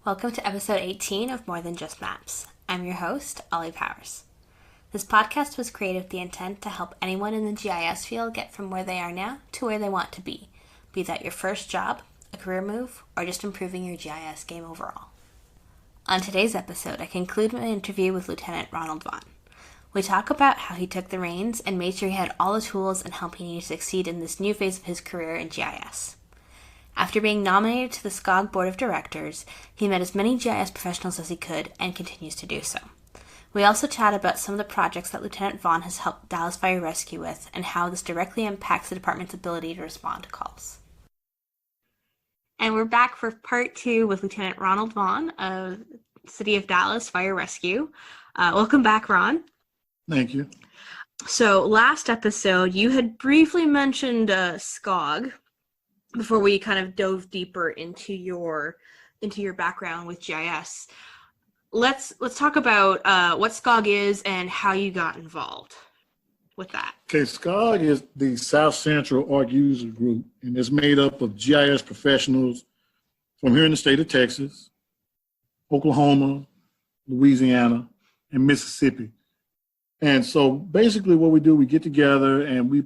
Welcome to episode 18 of More Than Just Maps. I'm your host, Ollie Powers. This podcast was created with the intent to help anyone in the GIS field get from where they are now to where they want to be that your first job, a career move, or just improving your GIS game overall. On today's episode, I conclude my interview with Lieutenant Ronald Vaughn. We talk about how he took the reins and made sure he had all the tools and help he needed to succeed in this new phase of his career in GIS. After being nominated to the SCOG Board of Directors, he met as many GIS professionals as he could and continues to do so. We also chat about some of the projects that Lieutenant Vaughn has helped Dallas Fire Rescue with and how this directly impacts the department's ability to respond to calls. And we're back for part 2 with Lieutenant Ronald Vaughn of City of Dallas Fire Rescue. Welcome back, Ron. Thank you. So last episode, you had briefly mentioned SCOG before we kind of dove deeper into your background with GIS. Let's talk about what SCOG is and how you got involved with that. Okay, SCOG is the South Central Arc User Group, and it's made up of GIS professionals from here in the state of Texas, Oklahoma, Louisiana, and Mississippi. And so basically what we do, we get together and we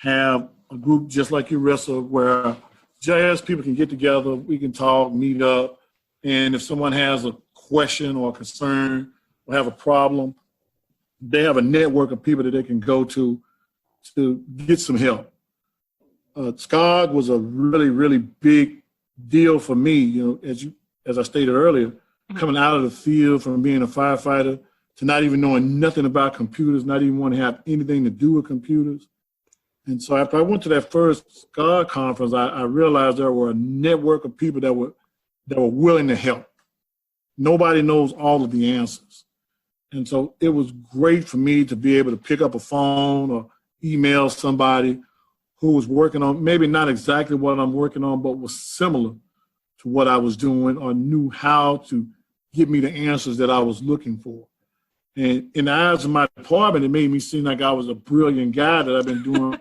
have a group just like you, Russell, where GIS people can get together, we can talk, meet up, and if someone has a question or a concern or have a problem, they have a network of people that they can go to get some help. SCOG was a really, really big deal for me, you know, as I stated earlier, coming out of the field from being a firefighter to not even knowing nothing about computers, not even want to have anything to do with computers. And so after I went to that first SCOG conference, I realized there were a network of people that were willing to help. Nobody knows all of the answers. And so it was great for me to be able to pick up a phone or email somebody who was working on, maybe not exactly what I'm working on, but was similar to what I was doing or knew how to give me the answers that I was looking for. And in the eyes of my department, it made me seem like I was a brilliant guy that I've been doing,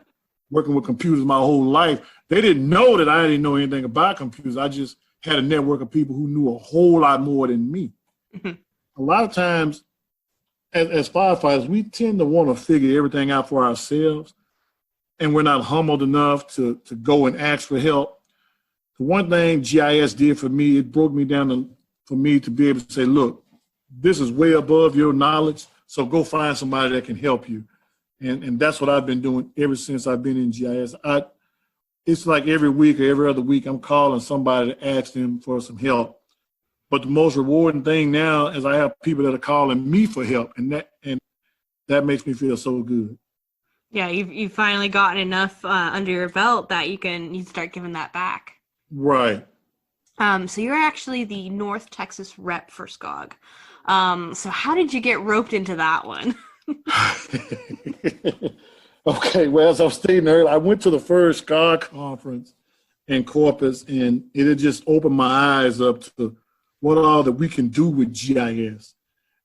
working with computers my whole life. They didn't know that I didn't know anything about computers. I just had a network of people who knew a whole lot more than me. Mm-hmm. A lot of times, as firefighters, we tend to want to figure everything out for ourselves, and we're not humbled enough to go and ask for help. The one thing GIS did for me, it broke me down for me to be able to say, look, this is way above your knowledge, so go find somebody that can help you. And that's what I've been doing ever since I've been in GIS. It's like every week or every other week I'm calling somebody to ask them for some help. But the most rewarding thing now is I have people that are calling me for help, and that makes me feel so good. Yeah, you've finally gotten enough under your belt that you can start giving that back. Right. So you're actually the North Texas rep for SCOG. So how did you get roped into that one? Okay, well, as I was stating earlier, I went to the first SCOG conference in Corpus, and it had just opened my eyes up to what all that we can do with GIS.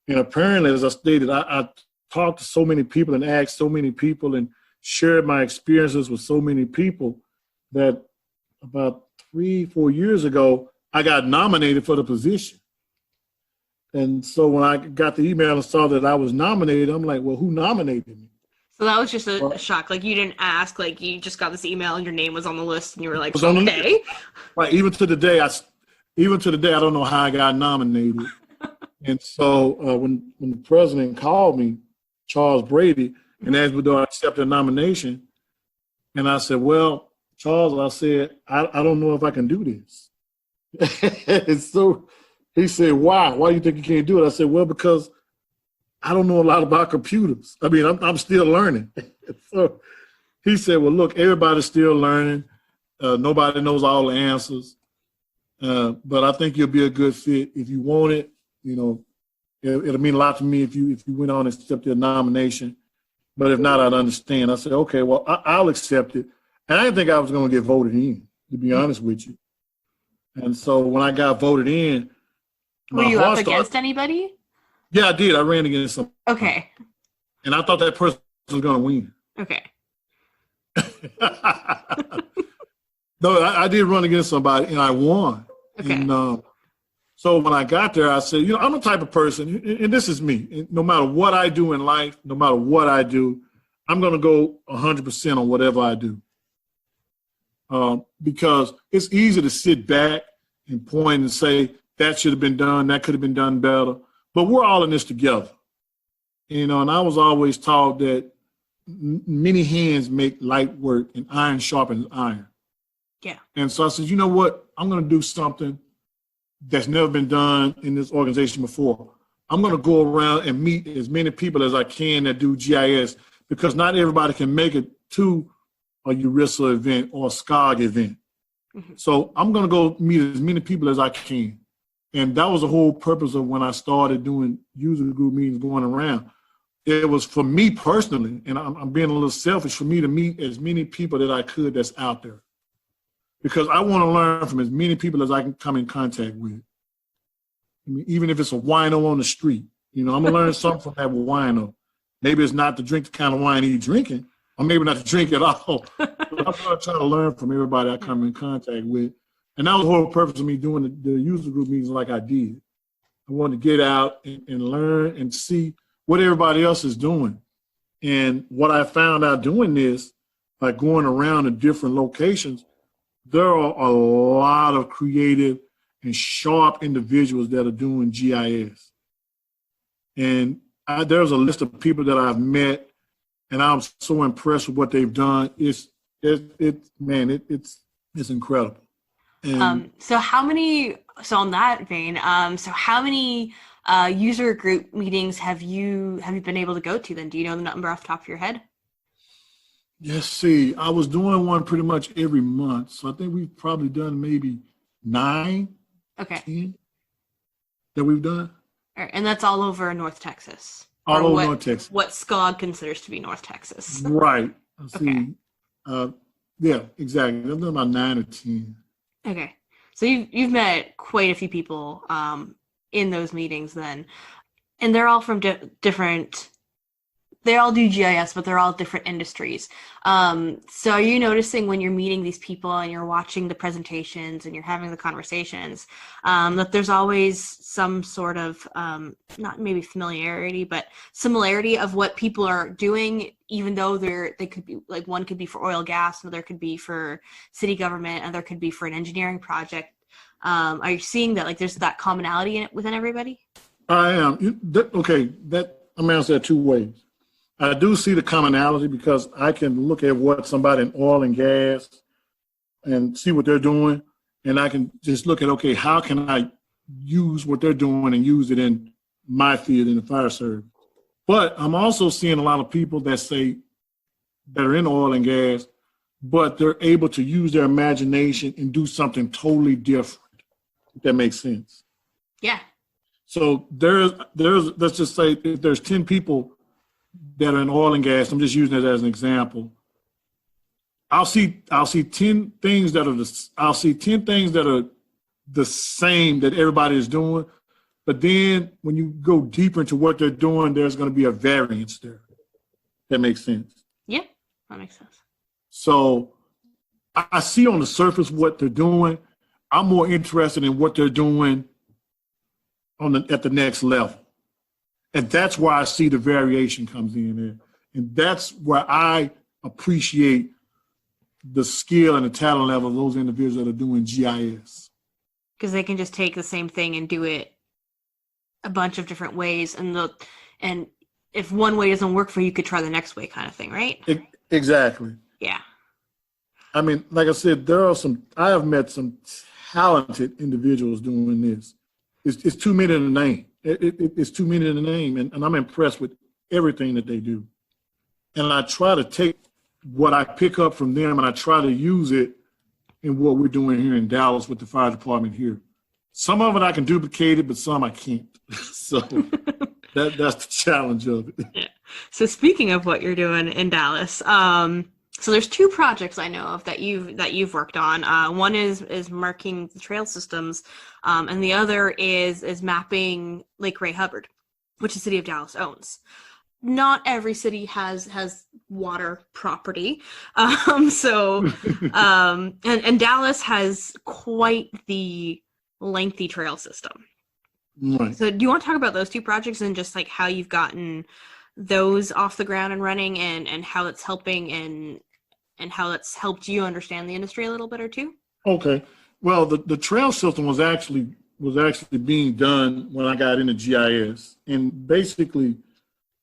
And apparently, as I stated, I talked to so many people and asked so many people and shared my experiences with so many people that about 3-4 years ago, I got nominated for the position. And so when I got the email and saw that I was nominated, I'm like, well, who nominated me? So that was just a shock. Like, you didn't ask, like, you just got this email and your name was on the list and you were like, okay. Right. Even to the day, I don't know how I got nominated. And so when the president called me, Charles Brady, and asked me, do I accept the nomination? And I said, well, Charles, I said, I don't know if I can do this. And so he said, why? Why do you think you can't do it? I said, well, because I don't know a lot about computers. I mean, I'm still learning. So he said, well, look, everybody's still learning. Nobody knows all the answers. But I think you'll be a good fit. If you want it, you know, it'll mean a lot to me if you went on and accepted a nomination. But if not, I'd understand. I said, okay, well, I'll accept it. And I didn't think I was going to get voted in, to be honest with you. And so when I got voted in, were you up against anybody? Yeah, I did. I ran against some. Okay. And I thought that person was going to win. Okay. No, I did run against somebody, and I won. Okay. And So when I got there, I said, I'm the type of person, and this is me. No matter what I do in life, no matter what I do, I'm going to go 100% on whatever I do. Because it's easy to sit back and point and say, that should have been done, that could have been done better. But we're all in this together. And I was always taught that many hands make light work and iron sharpens iron. Yeah. And so I said, you know what? I'm going to do something that's never been done in this organization before. I'm going to go around and meet as many people as I can that do GIS, because not everybody can make it to a ERISA event or a SCOG event. Mm-hmm. So I'm going to go meet as many people as I can. And that was the whole purpose of when I started doing user group meetings going around. It was for me personally, and I'm being a little selfish, for me to meet as many people that I could that's out there. Because I want to learn from as many people as I can come in contact with. I mean, even if it's a wino on the street, I'm going to learn something from that wino. Maybe it's not to drink the kind of wine he's drinking, or maybe not to drink at all. But I'm going to try to learn from everybody I come in contact with. And that was the whole purpose of me doing the user group meetings like I did. I wanted to get out and learn and see what everybody else is doing. And what I found out doing this, by going around to different locations, there are a lot of creative and sharp individuals that are doing GIS. And there's a list of people that I've met, and I'm so impressed with what they've done. It's incredible. And so on that vein, so how many user group meetings have you been able to go to then? Do you know the number off the top of your head? Yes, see, I was doing one pretty much every month. So I think we've probably done maybe 9, 10 that we've done. All right, and that's all over North Texas. All over North Texas. What SCOG considers to be North Texas. Right. See, yeah, exactly. I've done about 9 or 10. Okay. So you've met quite a few people in those meetings then. And they're all from different... They all do GIS, but they're all different industries. So are you noticing when you're meeting these people and you're watching the presentations and you're having the conversations, that there's always some sort of, not maybe familiarity, but similarity of what people are doing, even though they could be, like one could be for oil, gas, another could be for city government, another could be for an engineering project. Are you seeing that, like, there's that commonality in it within everybody? I am. I'm answer that 2 ways. I do see the commonality because I can look at what somebody in oil and gas and see what they're doing. And I can just look at, okay, how can I use what they're doing and use it in my field in the fire service? But I'm also seeing a lot of people that are in oil and gas, but they're able to use their imagination and do something totally different, if that makes sense. Yeah. So there's let's just say if there's 10 people that are in oil and gas, I'm just using it as an example. I'll see 10 things that are the same that everybody is doing, but then when you go deeper into what they're doing, there's going to be a variance there. That makes sense. Yeah, that makes sense. So I see on the surface what they're doing. I'm more interested in what they're doing at the next level. And that's where I see the variation comes in there. And that's where I appreciate the skill and the talent level of those individuals that are doing GIS. Because they can just take the same thing and do it a bunch of different ways. And if one way doesn't work for you, you could try the next way kind of thing, right? Exactly. Yeah. I mean, like I said, I have met some talented individuals doing this. It's too many in the name. It's too many in the name, and I'm impressed with everything that they do. And I try to take what I pick up from them and I try to use it in what we're doing here in Dallas with the fire department here. Some of it I can duplicate it, but some I can't. So that's the challenge of it. Yeah. So speaking of what you're doing in Dallas, so there's 2 projects I know of that you've worked on. One is marking the trail systems, and the other is mapping Lake Ray Hubbard, which the city of Dallas owns. Not every city has water property, and Dallas has quite the lengthy trail system. Right. So do you want to talk about those two projects and just like how you've gotten those off the ground and running, and how it's helping and how it's helped you understand the industry a little bit or two? Okay. Well, the trail system was actually being done when I got into GIS. And basically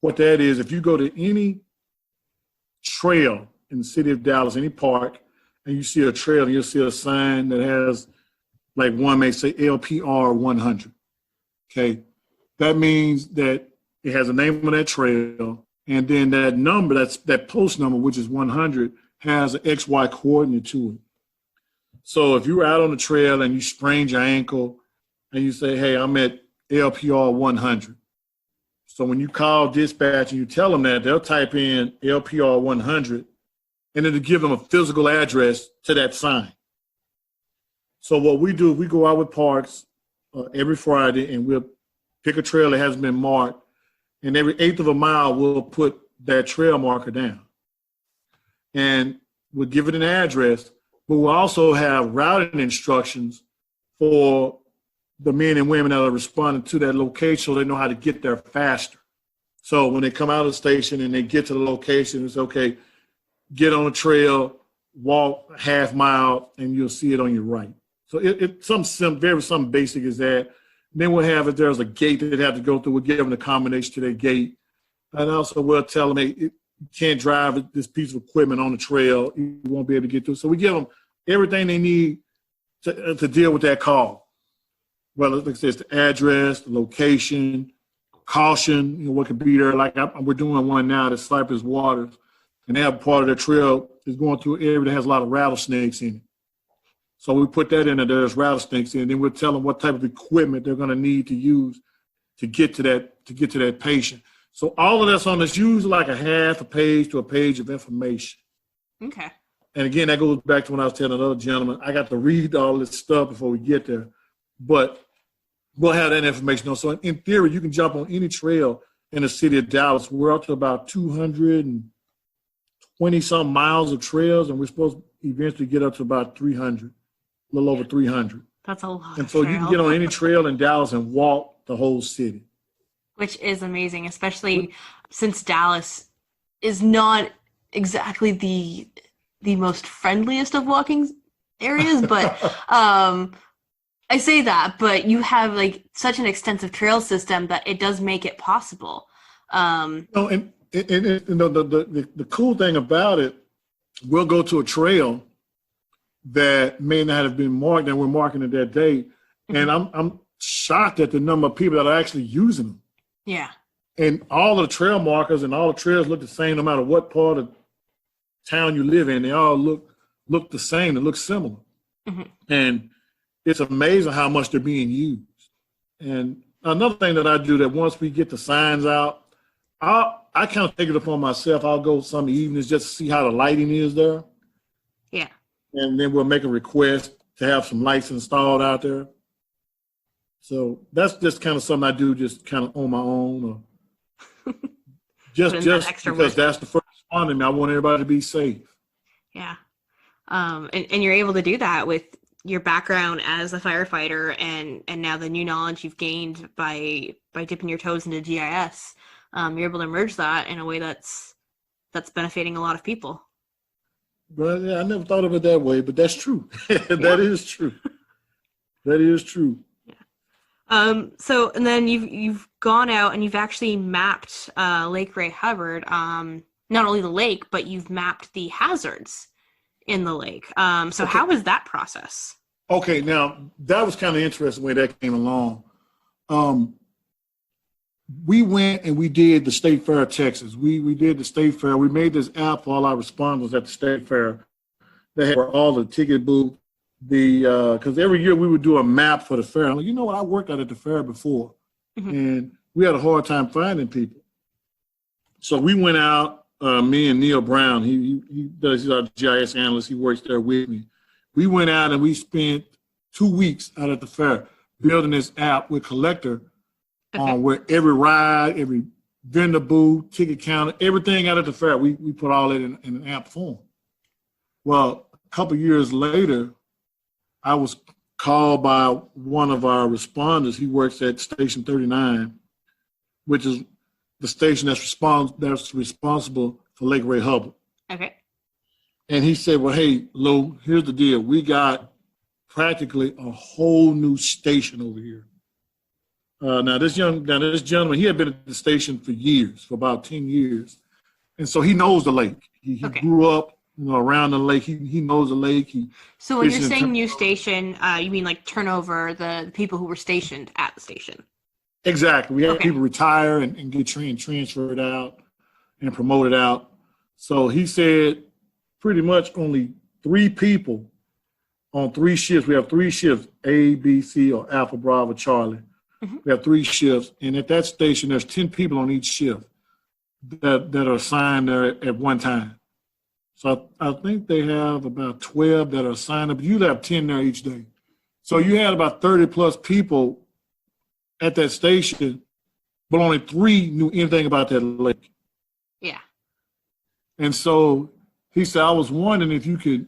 what that is, if you go to any trail in the city of Dallas, any park, and you see a trail and you'll see a sign that has, like one may say LPR 100. Okay. That means that it has a name of that trail, and then that number, that post number, which is 100, has an XY coordinate to it. So if you're out on the trail and you sprained your ankle and you say, hey, I'm at LPR 100. So when you call dispatch and you tell them that, they'll type in LPR 100, and it'll give them a physical address to that sign. So what we do, we go out with parks every Friday, and we'll pick a trail that hasn't been marked, and every eighth of a mile, we'll put that trail marker down. And we'll give it an address, but we'll also have routing instructions for the men and women that are responding to that location so they know how to get there faster. So when they come out of the station and they get to the location, it's okay, get on the trail, walk half mile, and you'll see it on your right. So it's something basic as that. Then we'll have, if there's a gate that they have to go through, we'll give them the combination to their gate. And also we'll tell them, hey, you can't drive this piece of equipment on the trail. You won't be able to get through. So we give them everything they need to deal with that call. Well, like I said, it's the address, the location, caution, what could be there. Like we're doing one now at Cypress Waters, and they have part of their trail is going through an area that has a lot of rattlesnakes in it. So we put that in there, there's rattlesnakes in it, and then we'll tell them what type of equipment they're going to need to use to get to that patient. So all of that's on this, usually like a half a page to a page of information. Okay. And again, that goes back to when I was telling another gentleman, I got to read all this stuff before we get there, but we'll have that information. So in theory, you can jump on any trail in the city of Dallas. We're up to about 220 some miles of trails, and we're supposed to eventually get up to about 300. A little over 300. That's a lot. And so you can get on any trail in Dallas and walk the whole city. Which is amazing, especially since Dallas is not exactly the most friendliest of walking areas, but I say that, but you have like such an extensive trail system that it does make it possible. The cool thing about it, we'll go to a trail that may not have been marked, and we're marking it that day. And I'm shocked at the number of people that are actually using them. Yeah. And all of the trail markers and all the trails look the same no matter what part of town you live in. They all look the same. They look similar. Mm-hmm. And it's amazing how much they're being used. And another thing that I do, that once we get the signs out, I kind of take it upon myself. I'll go some evenings just to see how the lighting is there. Yeah. And then we'll make a request to have some lights installed out there. So that's just kind of something I do just kind of on my own, or just because that's the first responding. I want everybody to be safe. Yeah. And you're able to do that with your background as a firefighter and now the new knowledge you've gained by dipping your toes into GIS. You're able to merge that in a way that's benefiting a lot of people. But yeah, I never thought of it that way, but that's true. That is true. That is true. Yeah. So, and then you've gone out and you've actually mapped Lake Ray Hubbard, not only the lake, but you've mapped the hazards in the lake. So how was that process? Okay, now that was kind of interesting the way that came along. We went and we did the State Fair of Texas. We did the State Fair. We made this app for all our responders at the State Fair. They had all the ticket booth. Because every year we would do a map for the fair. I'm like, you know what? I worked out at the fair before, and we had a hard time finding people. So we went out. Me and Neil Brown. He's our GIS analyst. He works there with me. We went out and we spent 2 weeks out at the fair building this app with Collector. Where every ride, every vendor booth, ticket counter, everything out at the fair, we put all that in an app form. Well, a couple years later, I was called by one of our responders. He works at Station 39, which is the station that's responsible for Lake Ray Hubbard. Okay. And he said, well, hey, Lou, here's the deal. We got practically a whole new station over here. Now this gentleman, he had been at the station for years, for about 10 years. And so he knows the lake. He grew up, around the lake. He knows the lake. So when you're saying new station, you mean like turnover the people who were stationed at the station? Exactly. We had people retire and get transferred out and promoted out. So he said pretty much only 3 people on 3 shifts. We have 3 shifts, A, B, C, or Alpha, Bravo, Charlie. Mm-hmm. We have 3 shifts. And at that station, there's 10 people on each shift that are assigned there at one time. So I think they have about 12 that are assigned up. You have 10 there each day. So you had about 30 plus people at that station, but only 3 knew anything about that lake. Yeah. And so he said, I was wondering if you could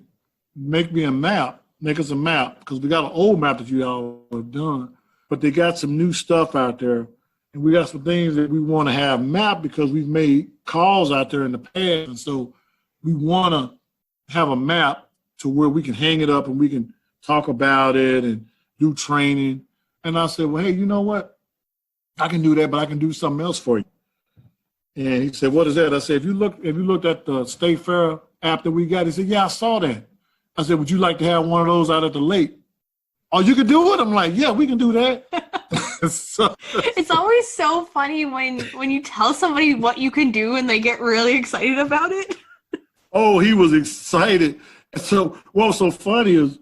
make us a map, because we got an old map that you all have done, but they got some new stuff out there. And we got some things that we want to have mapped because we've made calls out there in the past. And so we want to have a map to where we can hang it up and we can talk about it and do training. And I said, well, hey, you know what? I can do that, but I can do something else for you. And he said, what is that? I said, if you looked at the State Fair app that we got, he said, yeah, I saw that. I said, would you like to have one of those out at the lake? Oh, you can do it? I'm like, yeah, we can do that. So, it's always so funny when you tell somebody what you can do and they get really excited about it. Oh, he was excited. So what's so funny is,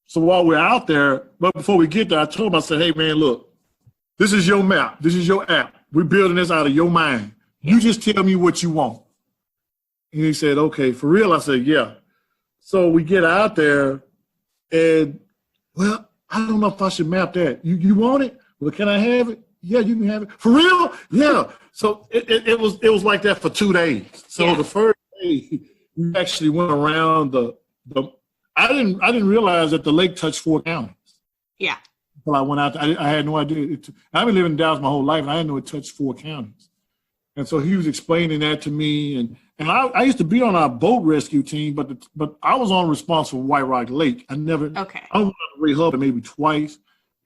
so while we're out there, but before we get there, I told him, I said, hey, man, look, this is your map. This is your app. We're building this out of your mind. You just tell me what you want. And he said, okay, for real? I said, yeah. So we get out there and, well, I don't know if I should map that. You want it? Well, can I have it? Yeah, you can have it. For real? Yeah. So it was like that for 2 days. So the first day we actually went around I didn't realize that the lake touched 4 counties. Yeah. Until I went out there. I had no idea. I've been living in Dallas my whole life, and I didn't know it touched 4 counties. And so he was explaining that to me. And I used to be on our boat rescue team, but I was on responsible for White Rock Lake. I went out to Ray Hubbard maybe twice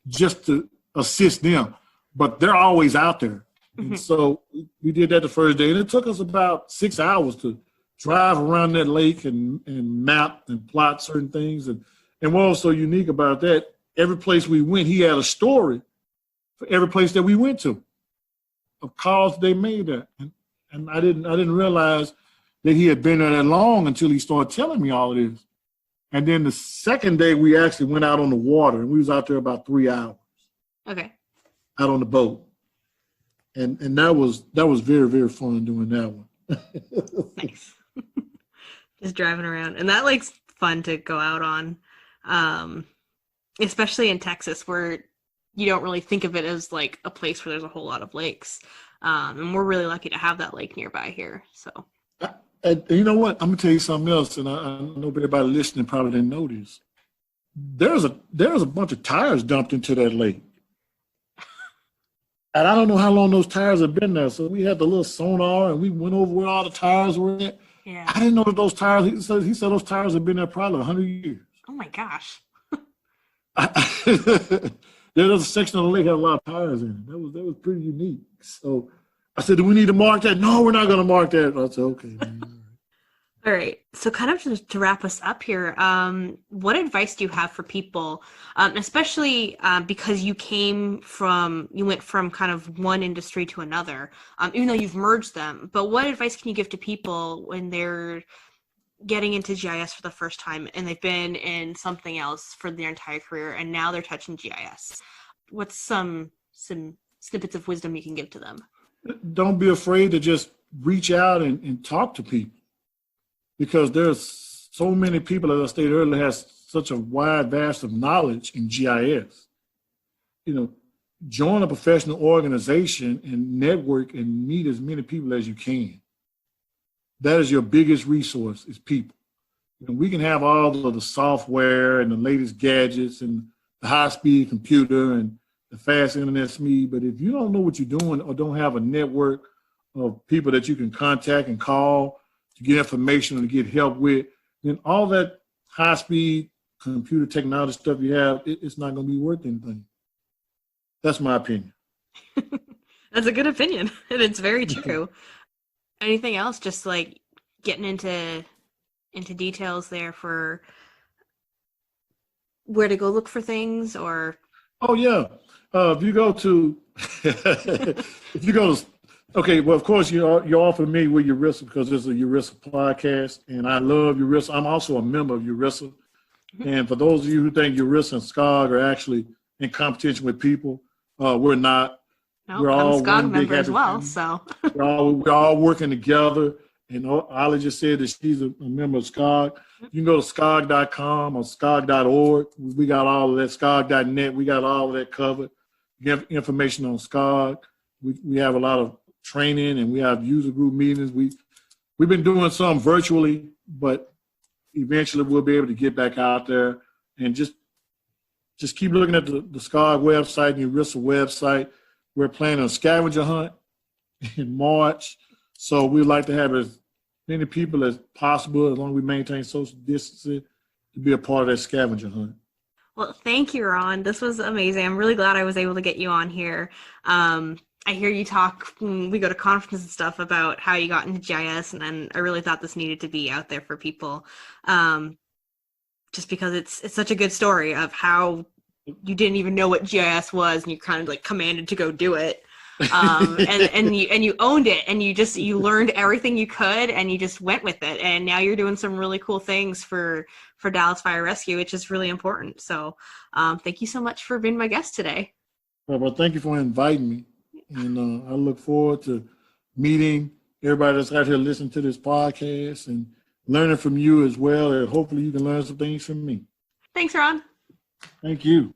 just to assist them. But they're always out there. Mm-hmm. And so we did that the first day. And it took us about 6 hours to drive around that lake and map and plot certain things. And what was so unique about that, every place we went, he had a story for every place that we went to of calls they made there. And I didn't realize that he had been there that long until he started telling me all of this. And then the second day we actually went out on the water, and we was out there about 3 hours. Okay. Out on the boat. And that was very, very fun doing that one. Nice. Just driving around. And that lake's fun to go out on. Especially in Texas, where you don't really think of it as like a place where there's a whole lot of lakes. And we're really lucky to have that lake nearby here. So, you know what? I'm gonna tell you something else, and I know everybody listening probably didn't know this. There's a bunch of tires dumped into that lake, and I don't know how long those tires have been there. So we had the little sonar, and we went over where all the tires were at. Yeah. I didn't know that those tires. He said those tires have been there probably 100 years. Oh my gosh. There's a section of the lake that had a lot of tires in it. That was pretty unique. So I said, do we need to mark that? No, we're not going to mark that. I said, okay. All right. So kind of just to wrap us up here, what advice do you have for people, especially because you went from kind of one industry to another, even though you've merged them, but what advice can you give to people when they're getting into GIS for the first time and they've been in something else for their entire career and now they're touching GIS? What's some snippets of wisdom you can give to them? Don't be afraid to just reach out and talk to people, because there's so many people, as I stated earlier, has such a wide vast of knowledge in GIS. Join a professional organization and network and meet as many people as you can. That is your biggest resource, is people. We can have all of the software and the latest gadgets and the high-speed computer and the fast internet speed. But if you don't know what you're doing or don't have a network of people that you can contact and call to get information or to get help with, then all that high-speed computer technology stuff you have, it's not going to be worth anything. That's my opinion. That's a good opinion, and it's very true. Anything else? Just like getting into details there for where to go look for things, or oh yeah, if you go to okay, well of course you're all familiar with ERISA because it's a ERISA podcast, and I love ERISA. I'm also a member of ERISA, and for those of you who think ERISA and SCOG are actually in competition with people, we're not. no, we're all I'm a SCOG member as well, so we're all working together. And Ollie just said that she's a member of SCOG. You can go to SCOG.com or SCOG.org. We got all of that. SCOG.net. We got all of that covered. You have information on SCOG. We have a lot of training, and we have user group meetings. We've been doing some virtually, but eventually we'll be able to get back out there and just keep looking at the SCOG website and the ERISA website. We're planning a scavenger hunt in March. So we'd like to have as many people as possible, as long as we maintain social distancing, to be a part of that scavenger hunt. Well, thank you, Ron. This was amazing. I'm really glad I was able to get you on here. I hear you talk when we go to conferences and stuff about how you got into GIS, and I really thought this needed to be out there for people, just because it's such a good story of how you didn't even know what GIS was, and you kind of like commanded to go do it. and you owned it, and you learned everything you could, and you just went with it, and now you're doing some really cool things for Dallas Fire Rescue, which is really important. So thank you so much for being my guest today. Well, thank you for inviting me, and I look forward to meeting everybody that's out here listening to this podcast and learning from you as well, and hopefully you can learn some things from me. Thanks, Ron. Thank you.